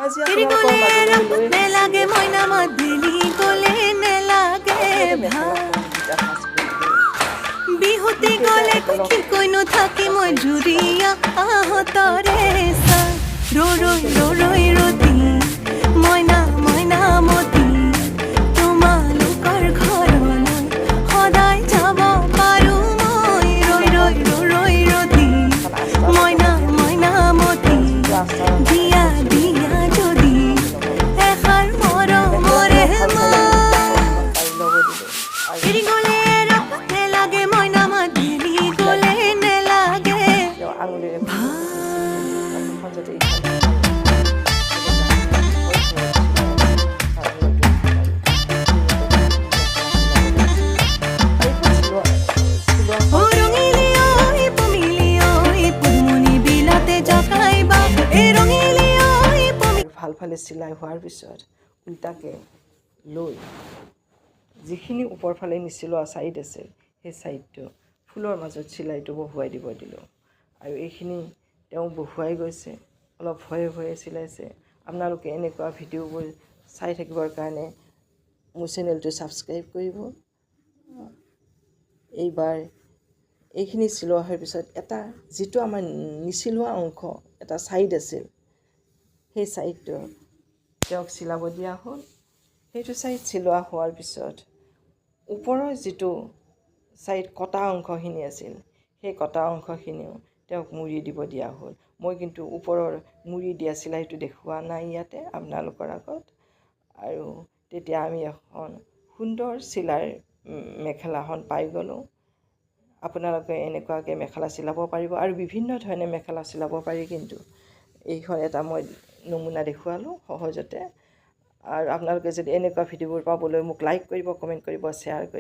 আজি আপোনালোকৰ মাজলৈ লৈ নেলাগে মইনা মাদিলি গলে নেলাগে বিহুতি গলে কি কইনো থাকি মই জুৰিয়া আহতৰে চা ৰৈ ৰতি মইনা মইনা মতি তোমালোকৰ ঘৰলৈ সদায় যাব পাৰো মই ৰৈ ৰতি মইনা মইনা মতি দিয়া দিয়া যদি এষাৰ মৰমৰে মা এৰি গলে নেলাগে মইনা মাদিলি গলে নেলাগে ভাল ফালে চিলাই হোৱাৰ পিছত উল্টাকৈ লৈ যিখিনি ওপৰ ফালে নিচিলোৱা ছাইড আছিল সেই ছাইডটো ফুলৰ মাজত চিলাইটো বহুৱাই দিব দিলোঁ আৰু এইখিনি তেওঁ বহুৱাই গৈছে অলপ ভয়ে চিলাইছে আপোনালোকে এনেকুৱা ভিডিঅ'বোৰ চাই থাকিবৰ কাৰণে মোৰ চেনেলটো ছাবস্ক্ৰাইব কৰিব এইবাৰ এইখিনি চিলোৱা হোৱাৰ পিছত এটা যিটো আমাৰ নিচিলোৱা অংশ এটা ছাইড আছিল সেই ছাইডটো তেওঁক চিলাব দিয়া হ'ল সেইটো ছাইড চিলোৱা হোৱাৰ পিছত ওপৰৰ যিটো ছাইড কটা অংশখিনি আছিল সেই কটা অংশখিনিও তেওঁক মুৰি দিব দিয়া হ'ল মই কিন্তু ওপৰৰ মুৰি দিয়া চিলাইটো দেখুওৱা নাই ইয়াতে আপোনালোকৰ আগত আৰু তেতিয়া আমি এখন সুন্দৰ চিলাই মেখেলাখন পাই গ'লোঁ আপোনালোকে এনেকুৱাকৈ মেখেলা চিলাব পাৰিব আৰু বিভিন্ন ধৰণে মেখেলা চিলাব পাৰি কিন্তু এইখন এটা মই নমুনা দেখুৱালোঁ সহজতে আৰু আপোনালোকে যদি এনেকুৱা ভিডিঅ'বোৰ পাবলৈ মোক লাইক কৰিব কমেণ্ট কৰিব শ্বেয়াৰ কৰিব